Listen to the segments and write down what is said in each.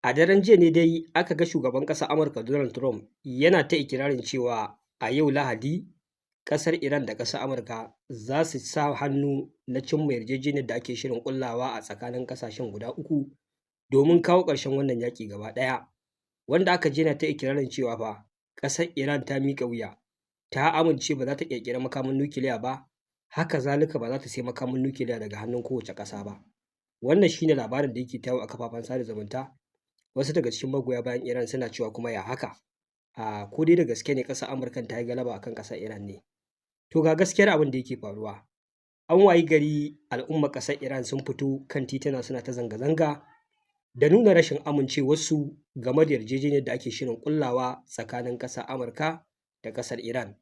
A daren jiya ne dai aka ga shugaban ƙasar Amurka Donald Trump yana ta ikirarin cewa a yau Lahadi ƙasar Iran da ƙasar Amurka za su sa hannu na cimma yarjejeniyar da ake shirin ƙullawa a tsakanin ƙasashen guda uku domin kawo ƙarshen wannan yaƙi gaba ɗaya. Wanda aka ji yana ta ikirarin cewa fa ƙasar Iran ta miƙa wuya, ta amince ba za ta ƙirƙiri makamin nukiliya ba, haka zalika ba za ta sai makamin nukiliya daga hannun kowace ƙasa ba. Wannan shi ne labarin da yake ta yawo a kafafen sada zumunta. Wasu daga cikin magoya bayan Iran suna cewa kuma ya haka? Ko dai da gaske ne ƙasar Amurkan ta yi galaba akan ƙasar Iran ne? To ga gaskiyar abin da yake faruwa. An wayi gari al'ummar ƙasar Iran sun fito kan tituna suna ta zanga-zanga da nuna rashin amincewarsu game da yarjejeniyar da ake shirin ƙullawa tsakanin ƙasar Amurka da ƙasar Iran,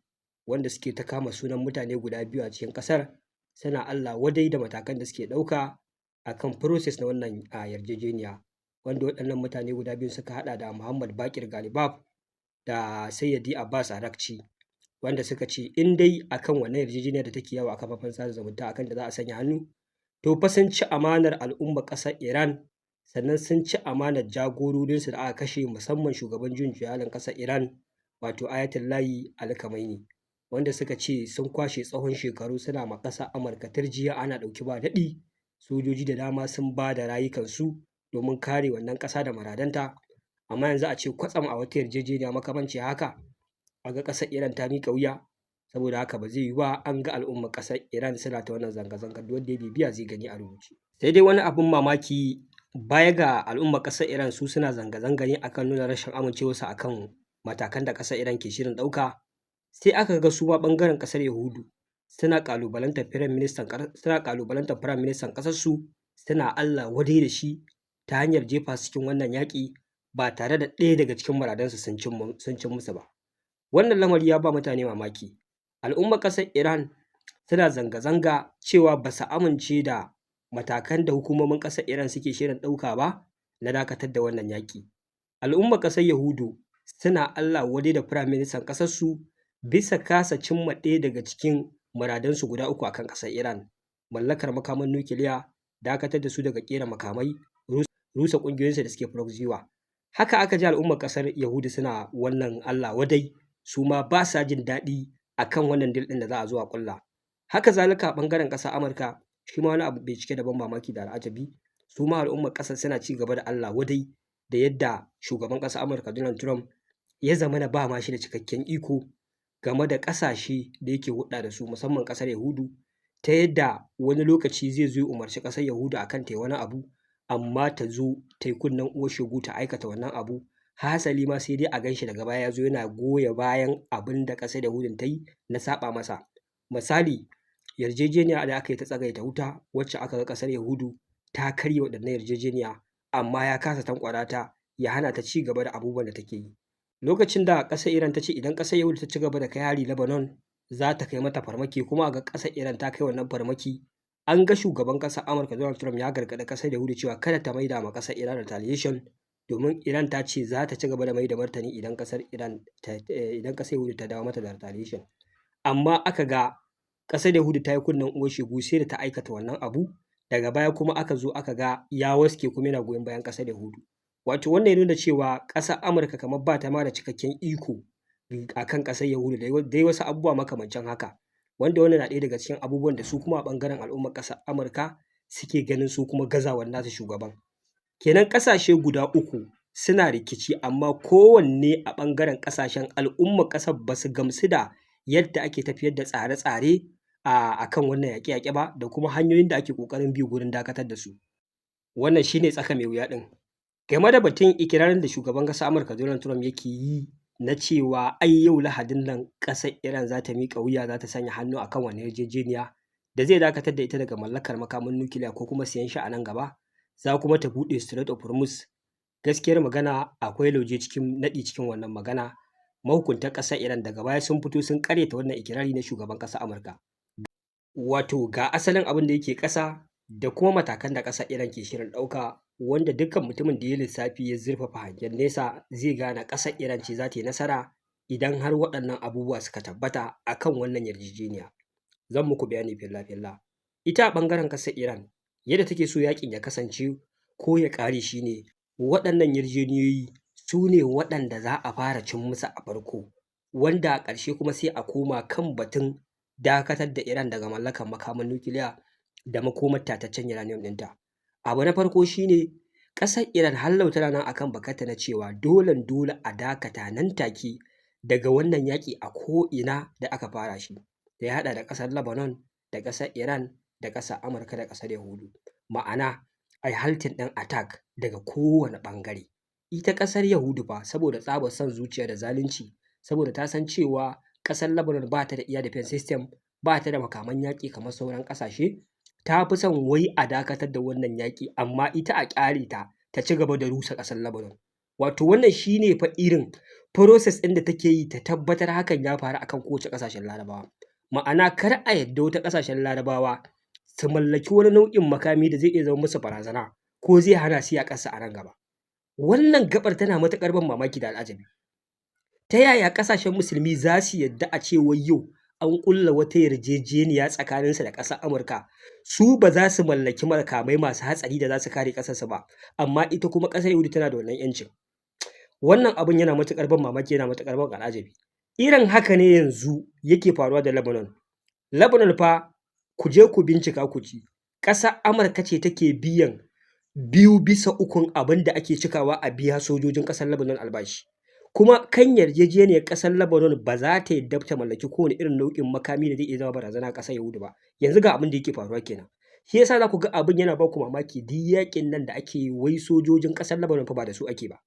wanda suke ta kama sunan mutane guda biyu a cikin ƙasar, suna Allah wadai da matakan da suke ɗauka a kan process na wannan yarjejeniya, wanda waɗannan mutane guda biyu suka haɗa da Muhammad Baƙir Ghalibaf da Sayyadi Abbas Araghchi, wanda suka ce in dai akan wannan yarjejeniyar da take yawo a kafafen sada zumunta akan da za a sanya hannu, to fa sun ci amanar al'ummar ƙasar Iran, sannan sun ci amanar jagororinsu da aka kashe, musamman shugaban juyin juya halin ƙasar Iran wato Ayatollahi Ali Khamenei, wanda suka ce sun kwashe tsawon shekaru suna ma ƙasar Amurka tirjiya ana ɗauki ba daɗi, sojoji da dama sun ba da rayukansu domin kare wannan ƙasa da muradanta, amma yanzu a ce kwatsam a wata yarjejeniya makamancin haka a ga ƙasar Iran ta miƙa wuya. Saboda haka ba zai yiwu ba, an ga al'ummar ƙasar Iran suna ta wannan zanga-zangar, duk wanda ya bibiya zai gani a rubuce. Sai dai wani abin mamaki, baya ga al'ummar ƙasar Iran su suna zanga-zanga ne akan nuna rashin amincewarsu akan matakan da ƙasar Iran ke shirin ɗauka, sai aka ga su ma ɓangaren ƙasar Yahudu suna ƙalubalantar Firaministan ƙasarsu, suna Allah wadai da shi ta hanyar jefa su cikin wannan yaƙi ba tare da ɗaya daga cikin muradansu sun cin musu ba. Wannan lamari ya ba mutane mamaki. Al'ummar ƙasar Iran suna zanga-zanga cewa ba su amince da matakan da hukumomin ƙasar Iran suke shirin ɗauka ba na dakatar da wannan yaƙi. Al'ummar ƙasar Yahudu suna Allah wadai da Firaministan ƙasarsu bisa kasa cimma ɗaya daga cikin muradansu guda uku akan ƙasar Iran: mallakar makaman nukiliya, dakatar da su daga ƙera makamai, rusa ƙungiyoyinsu da suke proxy war. Haka aka ji al'ummar ƙasar Yahudu suna wannan Allah wadai, su ma ba sa jin daɗi akan wannan deal ɗin da za a zo a ƙulla. Haka zalika a ɓangaren ƙasar Amurka shi ma wani abu bai cike da ban mamaki da al'ajabi, su ma al'ummar ƙasar suna ci gaba da Allah wadai da yadda shugaban ƙasar Amurka Donald Trump ya zamana ba ma shi da cikakken iko game da ƙasashe da yake hulɗa da su, musamman ƙasar Yahudu, ta yadda wani lokaci zai zo ya umarci ƙasar Yahudu akan ta yi wani abu, amma ta zo ta yi kunnen uwar shegu ta aikata wannan abu, hasali ma sai dai a gan shi daga baya ya zo yana goya bayan abin da ƙasar Yahudun ta yi na saɓa masa. Misali, yarjejeniya da aka yi ta tsagaita wuta wacce aka ga ƙasar Yahudu ta karya waɗannan yarjejeniya, amma ya kasa tanƙwara ta ya hana ta ci gaba da abubuwan da take yi. Lokacin da ƙasar Iran ta ce idan ƙasar Yahudu ta ci gaba da kai hari Lebanon za ta kai mata farmaki, kuma a ga ƙasar Iran ta kai wannan farmaki, an ga shugaban ƙasar Amurka Donald Trump ya gargaɗi ƙasar Yahudu cewa kada ta maida ma ƙasar Iran retaliation, domin Iran ta ce za ta ci gaba da maida martani idan ƙasar Yahudu ta dawo mata da retaliation. Amma aka ga ƙasar Yahudu ta yi kunnen uwar shegu sai da ta aikata wannan abu, daga baya kuma aka zo aka ga ya waske kuma yana goyon bayan ƙasar Yahudu. Wato wannan ya nuna cewa ƙasar Amurka kamar ba ta ma da cikakken iko a kan ƙasar Yahudu da dai wasu abubuwa makamancin haka, wanda wannan na ɗaya daga cikin abubuwan da su kuma a ɓangaren al'ummar ƙasar Amurka suke ganin su kuma gazawar nasu shugaban. Kenan ƙasashe guda uku suna rikici, amma kowanne a ɓangaren ƙasashen al'ummar ƙasar ba su gamsu da yadda ake tafiyar da tsare-tsare a kan wannan yaƙe-yaƙe ba, da kuma hanyoyin da ake ƙoƙarin bi gurin dakatar da su. Wannan shi ne tsaka mai wuya ɗin. Game da batun ikirarin da shugaban ƙasar Amurka Donald Trump yake yi na cewa ai yau Lahadin nan ƙasar Iran za ta miƙa wuya, za ta sanya hannu akan wannan yarjejeniya da zai dakatar da ita daga mallakar makaman nukiliya ko kuma siyan shi a nan gaba, za kuma ta buɗe Strait of Hormuz. Gaskiyar magana akwai lauje cikin naɗi cikin wannan magana. Mahukuntan ƙasar Iran daga baya sun fito sun ƙaryata wannan ikirari na shugaban ƙasar Amurka. Wato ga asalin abin da yake ƙasa da kuma matakan da ƙasar Iran ke shirin ɗauka, wanda dukkan mutumin da ya lissafi ya zurfafa hangen nesa zai gane ƙasar Iran ce za ta yi nasara idan har waɗannan abubuwa suka tabbata a kan wannan yarjejeniya. Zan muku bayani filla-filla. Ita a ɓangaren ƙasar Iran yadda take so yaƙin ya kasance ko ya ƙare shi ne waɗannan yarjejeniyoyi su ne waɗanda za a fara cin musu a farko, wanda a ƙarshe kuma sai a koma kan batun dakatar da Iran daga mallakar makaman nukiliya da makomar tataccen uranium ɗinta. Abu na farko shi ne ƙasar Iran har yau tana nan akan bakarta na cewa dolen dole a dakata nan take daga wannan yaƙi a ko'ina da aka fara shi, da ya haɗa da ƙasar Lebanon da ƙasar Iran da ƙasar Amurka da ƙasar Yahudu. Ma'ana ai halting ɗin attack daga kowane ɓangare. Ita ƙasar Yahudu fa saboda tsabar son zuciya da zalunci, saboda ta san cewa ƙasar Lebanon ba ta da air defense system, ba ta da makaman yaƙi kamar sauran ƙasashe, ta fi son wai a dakatar da wannan yaƙi amma ita a ƙyale ta ta ci gaba da rusa ƙasar Lebanon. Wato wannan shi ne fa irin process ɗin da take yi ta tabbatar hakan ya faru akan kowace ƙasashen Larabawa. Ma'ana kar a yadda wata ƙasashen Larabawa su mallaki wani nau'in makami da zai iya zama musu barazana ko zai hana su yaƙarsu a nan gaba. Wannan gaɓar tana matuƙar ban mamaki da al'ajabi. Ta yaya ƙasashen musulmi za su yadda a ce wai yau an ƙulla wata yarjejeniya tsakaninsu da ƙasar Amurka, su ba za su mallaki makamai masu hatsari da za su kare ƙasarsu ba, amma ita kuma ƙasar Yahudu tana da wannan 'yancin. Wannan abun yana matuƙar ban mamaki, yana matuƙar ban al'ajabi. Irin haka ne yanzu yake faruwa da Lebanon. Lebanon fa ku je ku bincika ku ji, ƙasar Amurka ce take biyan 2/3 abin da ake cikawa a biya sojojin ƙasar Lebanon albashi. Kuma kan yarjejeniyar ƙasar Lebanon ba za ta yadda ta mallaki kowane irin nau'in makami da zai iya zama barazana a ƙasar Yahudu ba. Yanzu ga abin da yake faruwa kenan. Shi yasa za ku ga abin yana ba ku mamaki, duk yaƙin nan da ake yi wai sojojin ƙasar Lebanon fa ba da su ake ba.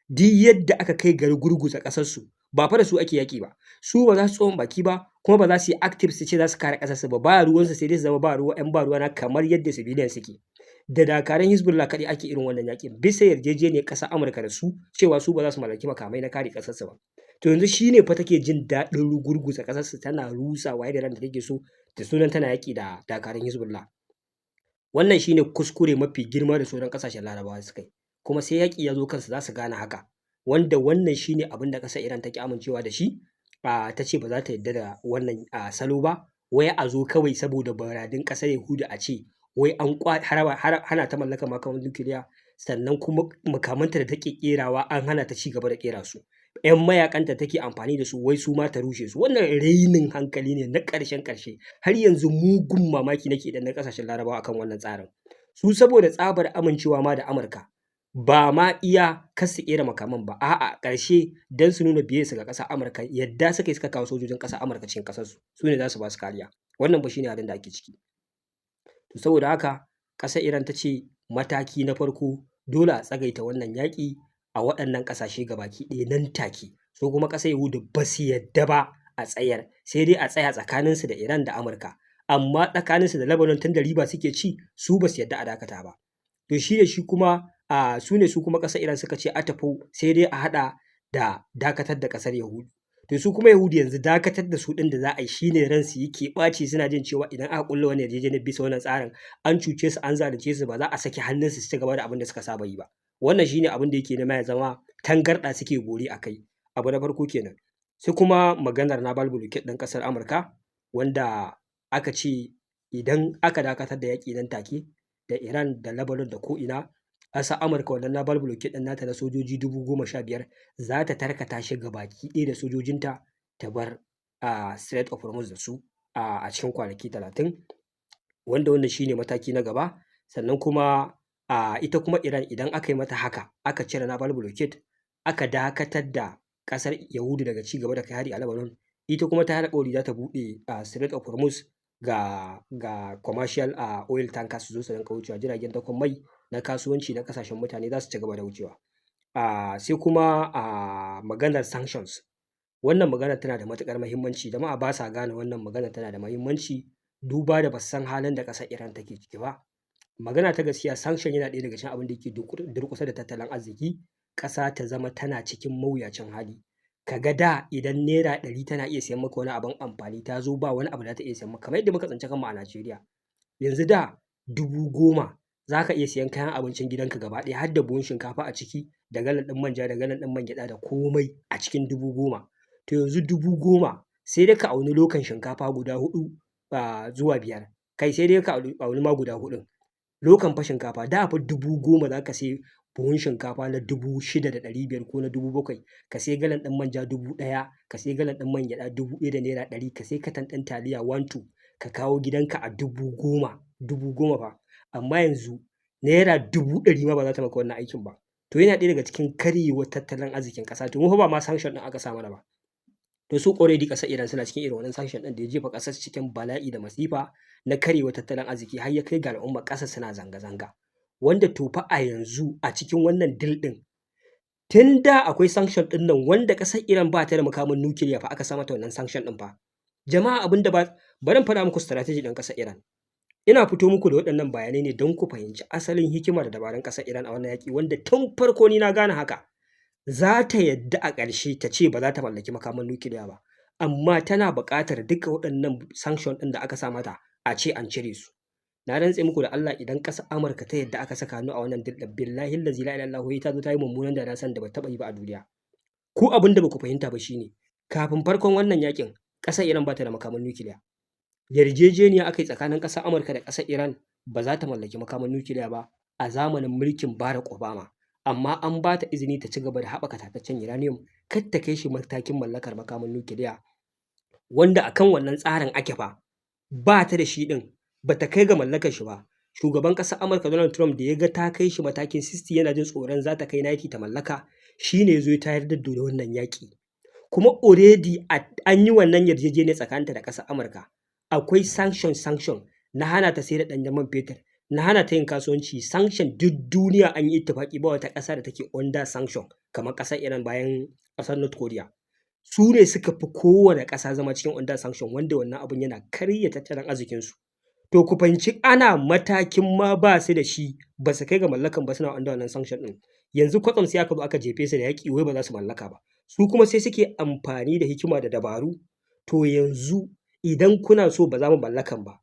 Duk yadda aka kai ga gurguza ƙasarsu ba fa da su ake yaƙi ba. Su ba za su tsoma baki ba, kuma ba za su yi active su ce za su kare ƙasarsu ba. Ba ruwansu, sai dai su zama ba ruwa 'yan ba ruwana kamar yadda civilian suke. Da dakarun Hezbollah kaɗai ake irin wannan yaƙin bisa yarjejeniyar ƙasar Amurka da su cewa su ba za su mallaki makamai na kare ƙasarsu ba. To yanzu shi ne fa take jin daɗin gurguza ƙasarsu, tana rusawa yadda ranta take so da sunan tana yaƙi da dakarun Hezbollah. Wannan shi ne kuskure mafi girma da sauran ƙasashen Larabawa suka yi, kuma sai yaƙi ya zo kansu za su gane haka, wanda wannan shi ne abin da ƙasar Iran take amincewa da shi. Ta ce ba za ta yarda da wannan salo ba, wai a zo kawai saboda baradin ƙasar Yahudu a ce wai an hana ta mallakar makaman nukiliya, sannan kuma makamanta da take ƙerawa an hana ta ci gaba da ƙera su. 'Yan mayakanta take amfani da su wai su ma ta rushe su. Wannan rainin hankali ne na ƙarshen ƙarshe. Har yanzu mugun mamaki nake idan na ƙasashen Larabawa akan wannan tsarin. Su saboda tsabar amincewa ma da Amurka, ba ma iya kar su ƙera makaman ba, a'a ƙarshe don su nuna biyayyarsu ga ƙasar Amurka, yadda suka yi suka kawo sojojin ƙasar Amurka cikin ƙasarsu, su ne za su ba su kariya. Wannan ba shi ne halin da ake ciki. To saboda haka ƙasar Iran ta ce mataki na farko dole a tsagaita wannan yaƙi a waɗannan ƙasashe gabaki ɗaya nan take. Su kuma ƙasar Yahudu ba su yadda ba a tsayar, sai dai a tsaya tsakaninsu da Iran da Amurka, amma tsakaninsu da Lebanon tun da riba suke ci, su ba su yadda a dakata ba. To shi ne shi kuma su ne su kuma ƙasar Iran suka ce a tafi sai dai a haɗa da dakatar da ƙasar Yahudu. To su kuma Yahudu yanzu dakatar da su ɗin da za a yi shi ne ransu yake ɓaci, suna jin cewa idan aka ƙulla wannan yarjejeniyar bisa wannan tsarin an cuce su, an zalunce su, ba za a saki hannunsu su ci gaba da abin da suka saba yi ba. Wannan shi ne abin da yake nema ya zama tangarɗa suke bore a kai. Abu na farko kenan. Sai kuma maganar naval blockade ɗin ƙasar Amurka, wanda aka ce idan aka dakatar da yaƙi nan take da Iran da Lebanon da ko'ina, ƙasar Amurka wannan naval blockade ɗin nata na sojoji 15,000 za ta tarkata shi gabaki ɗaya da sojojinta ta bar Strait of Hormuz da su a cikin kwanaki 30, wanda wannan shi ne mataki na gaba. Sannan kuma ita kuma Iran idan aka yi mata haka, aka cire naval blockade, aka dakatar da ƙasar Yahudu daga ci gaba da kai hari a Lebanon, ita kuma ta yi alƙawari za ta buɗe Strait of Hormuz ga commercial oil tankers su zo su rinƙa wucewa, jiragen dakon mai na kasuwanci na ƙasashen mutane za su ci gaba da wucewa. Sai kuma maganar sanctions. Wannan magana tana da matuƙar muhimmanci, jama'a ba sa gane wannan magana tana da muhimmanci, duba da ba su san halin da ƙasar Iran take ciki ba. Magana ta gaskiya, sanction yana ɗaya daga cikin abin da yake durƙusa da tattalin arziki, ƙasa ta zama tana cikin mawuyacin hali. Kaga da idan naira 100 tana iya siyan maka wani abin amfani, ta zo ba wani abu da ta iya siyan maka, kamar yadda muka tsinci kanmu a Najeriya. Yanzu da 10,000 za ka iya siyan kayan abincin gidanka gaba ɗaya har da buhun shinkafa a ciki, da galan ɗin manja, da galan ɗin man gyaɗa, da komai a cikin 10,000. To yanzu 10,000 sai dai ka auni lokan shinkafa guda 4 zuwa 5, kai sai dai ka auni ma guda 4. Lokan fa shinkafa da fa 10,000 za ka sai buhun shinkafa na 6,500 ko na 7,000, ka sai galan ɗin manja 1,000, ka sai galan ɗin man gyaɗa 1,000 da naira 100, ka sai katan ɗin taliya 1-2 ka kawo gidanka a 10,000 fa. Amma yanzu naira 100,000 ma ba za ta maka wannan aikin ba. To yana ɗaya daga cikin karyewar tattalin arzikin ƙasa. To mu fa ba ma sanction ɗin aka sa mana ba. To su already ƙasar Iran suna cikin irin wannan sanction ɗin da ya jefa ƙasar cikin bala'i da masifa na karyewar tattalin arziki har ya kai ga al'ummar ƙasar suna zanga-zanga. Wanda to fa a yanzu a cikin wannan deal ɗin, tun da akwai sanction ɗin nan wanda ƙasar Iran ba ta da makamin nukiliya fa aka sa mata wannan sanction ɗin fa. Jama'a abin da bari in faɗa muku strategy ɗin ƙasar Iran. Ina fito muku da waɗannan bayanai ne don ku fahimci asalin hikima da dabarun ƙasar Iran a wannan yaƙi, wanda tun farko ni na gane haka. Za ta yadda a ƙarshe ta ce ba za ta mallaki makaman nukiliya ba, amma tana buƙatar duka waɗannan sanction ɗin da aka sa mata a ce an cire su. Na rantse muku da Allah idan ƙasar Amurka ta yadda aka saka hannu a wannan deal ɗin, billahi allazi la ilaha illa huwa ta zo ta yi mummunan da na san da ba taɓa yi ba a duniya. Ku abin da ba ku fahimta ba shine kafin farkon wannan yaƙin ƙasar Iran ba ta da makaman nukiliya. Yarjejeniya aka yi tsakanin ƙasar Amurka da ƙasar Iran ba za ta mallaki makaman nukiliya ba a zamanin mulkin Barack Obama. Amma an ba ta izini ta ci gaba da haɓaka tataccen uranium kar ta kai shi matakin mallakar makaman nukiliya, wanda akan wannan tsarin ake fa. Ba ta da shi ɗin, ba ta kai ga mallakar shi ba. Shugaban ƙasar Amurka Donald Trump da ya ga ta kai shi matakin 60 yana jin tsoron za ta kai 90 ta mallaka, shi ne ya zo ya tayar da wannan yaƙi. Kuma already an yi wannan yarjejeniya tsakaninta da ƙasar Amurka. Akwai sanction na hana ta sayar da ɗanyen man fetur, na hana ta yin kasuwanci. Sanction duk duniya an yi ittifaqi ba wata ƙasa da take under sanction kamar ƙasar Iran bayan ƙasar North Korea. Su ne suka fi kowane ƙasa zama cikin under sanction, wanda wannan abun yana karya tattalin arzikinsu. To ku fahimci ana matakin ma ba su da shi, ba su kai ga mallakan ba suna under wannan sanction ɗin. Yanzu kwatsam sai aka zo aka jefe su da yaƙi wai ba za su mallaka ba. Su kuma sai suke amfani da hikima da dabaru. To yanzu idan kuna so ba za mu mallakan ba,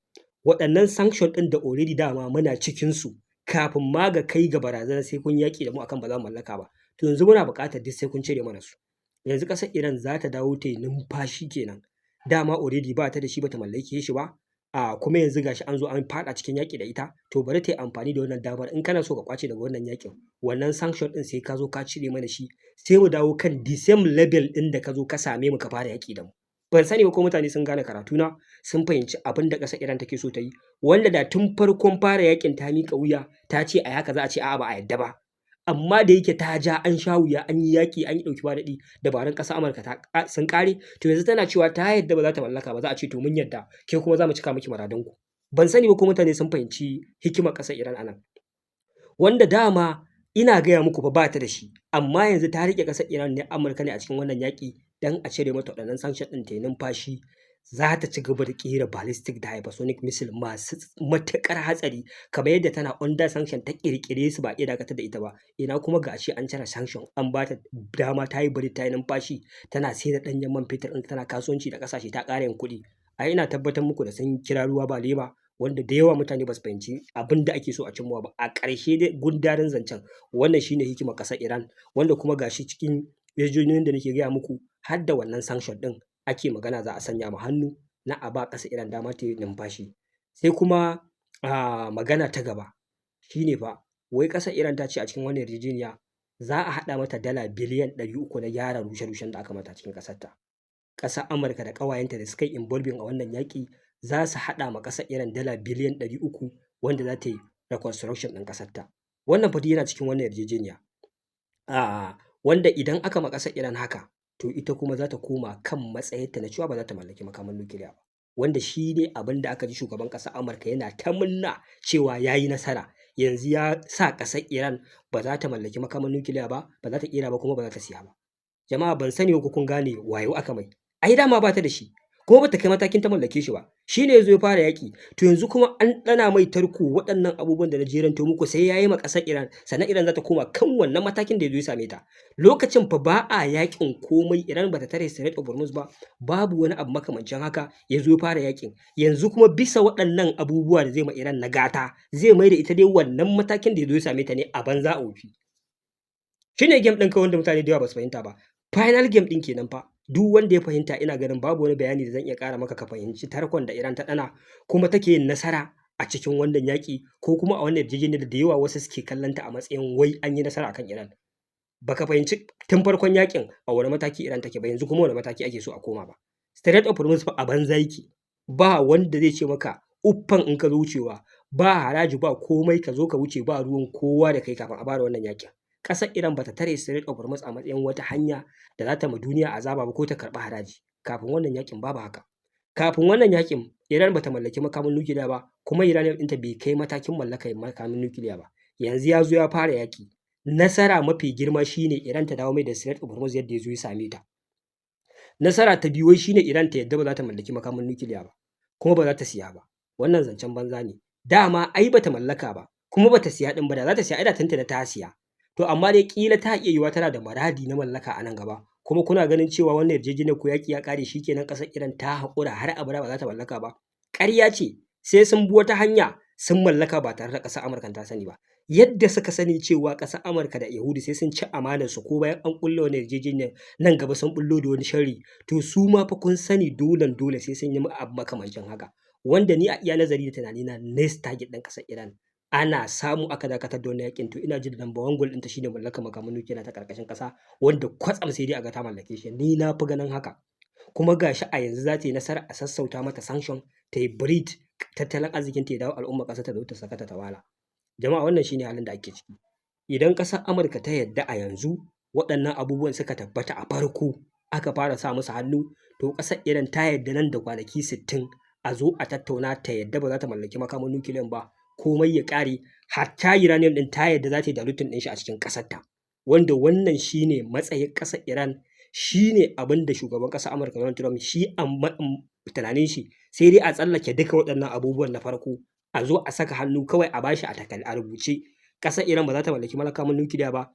waɗannan sanction ɗin da already dama muna cikinsu kafin ma ga kai ga barazana sai kun yaƙi da mu akan ba za mu mallaka ba. To yanzu muna buƙatar duk sai kun cire mana su. Yanzu ƙasar Iran za ta dawo ta yi numfashi kenan. Dama already ba ta da shi ba ta mallake shi ba. Kuma yanzu gashi an zo an faɗa cikin yaƙi da ita. To bari ta yi amfani da wannan damar in kana so ka kwace daga wannan yaƙin. Wannan sanction ɗin sai ka zo ka cire mana shi. Sai mu dawo kan the same level ɗin da ka zo ka same mu ka fara yaƙi da mu. Ban sani ba ko mutane sun gane karatuna, sun fahimci abin da ƙasar Iran take so ta yi, wanda da tun farkon fara yaƙin ta miƙa wuya ta ce a haka za a ce a'a ba a yadda ba. Amma da yake ta ja an sha wuya an yi yaƙi an yi ɗauki ba daɗi, dabarun ƙasar Amurka sun ƙare, to yanzu tana cewa ta yadda ba za ta mallaka ba, za a ce to mun yadda ke kuma za mu cika miki muradanku. Ban sani ba ko mutane sun fahimci hikimar ƙasar Iran a nan. Wanda dama ina gaya muku fa ba ta da shi, amma yanzu ta riƙe ƙasar Iran ne Amurka ne a cikin wannan yaƙi don a cire mata waɗannan sanction ɗin ta yi numfashi. Za ta ci gaba da ƙera ballistic da hypersonic missile masu matuƙar hatsari kamar yadda tana under sanction ta ƙirƙire su ba iya dakatar da ita ba. Ina kuma ga shi an cire sanction an ba ta dama ta yi bari ta yi numfashi tana sai da ɗanyen man fetur ɗin tana kasuwanci da ƙasashe ta ƙara yin kuɗi. Ina tabbatar muku da sun kira ruwa ba lema, wanda da yawa mutane ba su fahimci abin da ake so a cimma ba. A ƙarshe dai gundarin zancen wannan shine hikimar ƙasar Iran, wanda kuma gashi cikin yarjejeniyoyin da nake gaya muku har da wannan sanction ɗin ake magana za a sanya mu hannu na a ba ƙasar Iran dama ta yi numfashi. Sai kuma magana ta gaba shine fa wai ƙasar Iran ta ce a cikin wannan yarjejeniya za a haɗa mata dala biliyan 300 na gyara rushe-rushen da aka mata cikin ƙasarta. Ƙasar Amurka da ƙawayenta da suka yi involving a wannan yaƙi za su haɗa ma ƙasar Iran dala biliyan 300 wanda za ta yi reconstruction ɗin ƙasarta. Wannan fa yana cikin wannan yarjejeniya. Wanda idan aka ma ƙasar Iran haka, to ita kuma za ta koma kan matsayinta na cewa ba za ta mallaki makaman nukiliya ba. Wanda shi ne abin da aka ji shugaban ƙasar Amurka yana ta murna cewa ya yi nasara. Yanzu ya sa ƙasar Iran ba za ta mallaki makaman nukiliya ba, ba za ta ƙera ba kuma ba za ta siya ba. Jama'a ban sani ba kun gane wayo aka mai. Ai dama ba ta da shi. Kuma ba ta kai matakin ta mallake shi ba. Shi ne ya zo ya fara yaƙi. To yanzu kuma an ɗana mai tarko waɗannan abubuwan da na jeranto muku sai ya yi ma ƙasar Iran, sannan Iran za ta koma kan wannan matakin da ya zo ya same ta. Lokacin fa ba a yaƙin komai, Iran ba ta tare Strait of Hormuz ba, babu wani abu makamancin haka, ya zo ya fara yaƙin. Yanzu kuma bisa waɗannan abubuwa da zai ma Iran na gata, zai mai da ita dai wannan matakin da ya zo ya same ta ne a banza a wofi. Shi ne game ɗin kawai wanda mutane da yawa ba su fahimta ba. Final game ɗin kenan fa. Duk wanda ya fahimta ina ganin babu wani bayani da zan iya ƙara maka ka fahimci tarkon da Iran ta ɗana kuma take yin nasara a cikin wannan yaƙi ko kuma a wannan yarjejeniyar da yawa wasu suke kallonta a matsayin wai an yi nasara akan Iran. Baka fahimci tun farkon yaƙin a wani mataki Iran take ba, yanzu kuma wani mataki ake so a koma ba. Strait of Hormuz fa a banza yake, ba wanda zai ce maka uffan in ka zo wucewa, ba haraji ba komai ka zo ka wuce ba ruwan kowa da kai kafin a fara wannan yaƙin. Ƙasar Iran bata tare Strait of Hormuz a matsayin wata hanya da za ta ma duniya azaba ba ko ta karɓi haraji. Kafin wannan yaƙin babu haka. Kafin wannan yaƙin Iran bata mallaki makamin nukiliya ba, kuma uranium ɗinta bai kai matakin mallakar makamin nukiliya ba. Yanzu ya zo ya fara yaƙi. Nasara mafi girma shine Iran ta dawo mai da Strait of Hormuz yadda ya zo ya same ta. Nasara ta biyu wai shine Iran ta yadda ba za ta mallaki makamin nukiliya ba, kuma ba za ta siya ba. Wannan zancen banza ne. Dama ai bata mallaka ba, kuma bata siya ɗin ba, da za ta siya ai da tuntuni ta siya. To amma dai ƙila ta iya yiwuwa tana da muradi na mallaka a nan gaba. Kuma kuna ganin cewa wannan yarjejeniyar ko yaƙi ya ƙare shi kenan ƙasar Iran ta haƙura har abada ba za ta mallaka ba. Ƙarya ce, sai sun bi wata hanya sun mallaka ba tare da ƙasar Amurka ta sani ba. Yadda suka sani cewa ƙasar Amurka da Yahudu sai sun ci amanarsu ko bayan an ƙulla wannan yarjejeniyar nan gaba sun ɓullo da wani sharri, to su ma fa kun sani dole sai sun yi abu makamancin haka. Wanda ni a iya nazari da tunanina next target ɗin ƙasar Iran ana samu aka dakatar da wannan yaƙin, to ina jin number one goal ɗinta shine mallakar makaman nukiliya ta ƙarƙashin ƙasa, wanda kwatsam sai dai a ga ta mallake shi. Ni na fi ganin haka. Kuma ga shi a yanzu za ta yi nasara a sassauta mata sanction, ta yi breed tattalin arzikinta ya dawo al'ummar ƙasar ta zo ta sakata ta wala. Jama'a wannan shine halin da ake ciki. Idan ƙasar Amurka ta yadda a yanzu waɗannan abubuwan suka tabbata a farko aka fara sa musu hannu, to ƙasar Iran ta yadda nan da kwanaki 60 a zo a tattauna ta yadda ba za ta mallaki makamin nukiliyan ba, komai ya ƙare, hatta uranium ɗin ta yadda za ta yi diluting ɗin shi a cikin ƙasarta. Wanda wannan shine matsayin ƙasar Iran, shine abin da shugaban ƙasar Amurka Donald Trump shi tunanin shi sai dai a tsallake duka waɗannan abubuwan na farko, a zo a saka hannu kawai a bashi a rubuce. Ƙasar Iran ba za ta mallaki makamin nukiliya ba,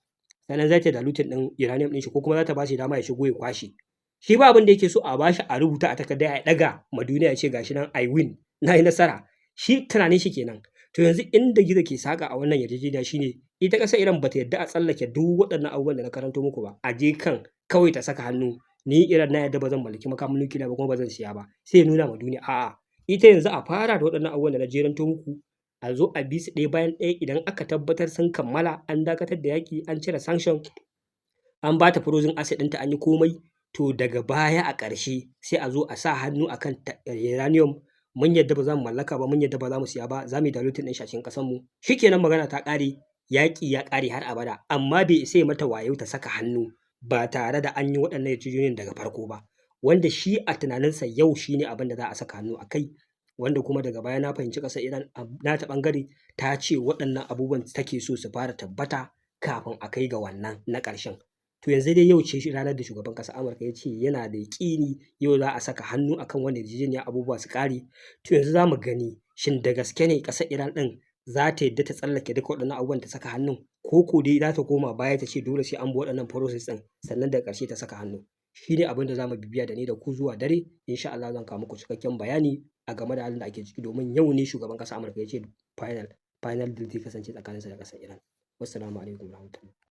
sannan za ta yi diluting ɗin uranium ɗin shi ko kuma za ta ba shi dama ya shigo ya kwashe. Shi ba abin da yake so a bashi a rubuta a takarda ya ɗaga ma duniya ya ce gashi nan I win, na yi nasara. Shi tunanin shi kenan. To yanzu inda gizo ke saƙa a wannan yarjejeniya shine ita ƙasar Iran bata yadda a tsallake duk waɗannan abubuwan da na karanto muku ba, a je kan kawai ta saka hannu, ni Iran na yadda ba zan mallaki makamin nukiliya ba kuma ba zan siya ba, sai ya nuna ma duniya a'a, ita yanzu a fara da waɗannan abubuwan da na jeranto muku, a zo a bi su ɗaya bayan ɗaya. Idan aka tabbatar sun kammala, an dakatar da yaƙi, an cire sanction, an ba ta frozen asset ɗinta, an yi komai, to daga baya a ƙarshe sai a zo a sa hannu akan uranium. Mun yadda ba za mu mallaka ba, mun yadda ba za mu siya ba, za mu yi diluting ɗin shi a cikin ƙasarmu. Shi kenan, magana ta ƙare, yaƙi ya ƙare har abada. Amma bai isa ya mata wayo ta saka hannu ba tare da an yi waɗannan yarjejeniyoyin daga farko ba, wanda shi a tunaninsa yau shine abin da za a saka hannu a kai. Wanda kuma daga baya na fahimci ƙasar Iran a nata ɓangare ta ce waɗannan abubuwan take so su fara tabbata kafin a kai ga wannan na ƙarshen. To yanzu dai yau ce ranar da shugaban ƙasar Amurka ya ce yana da yaƙini yau za a saka hannu akan wannan yarjejeniya, abubuwa su ƙare. To yanzu za mu gani shin da gaske ne ƙasar Iran ɗin za ta yadda ta tsallake duka waɗannan abubuwan ta saka hannun, ko dai za ta koma baya ta ce dole sai an bi waɗannan process ɗin sannan daga ƙarshe ta saka hannu. Shi ne abin da za mu bibiya da ni da ku zuwa dare. Insha Allah zan kawo muku cikakken bayani a game da halin da ake ciki, domin yau ne shugaban ƙasar Amurka ya ce final deal zai kasance tsakaninsa da ƙasar Iran. Wassalamu alaikum warahmatullahi.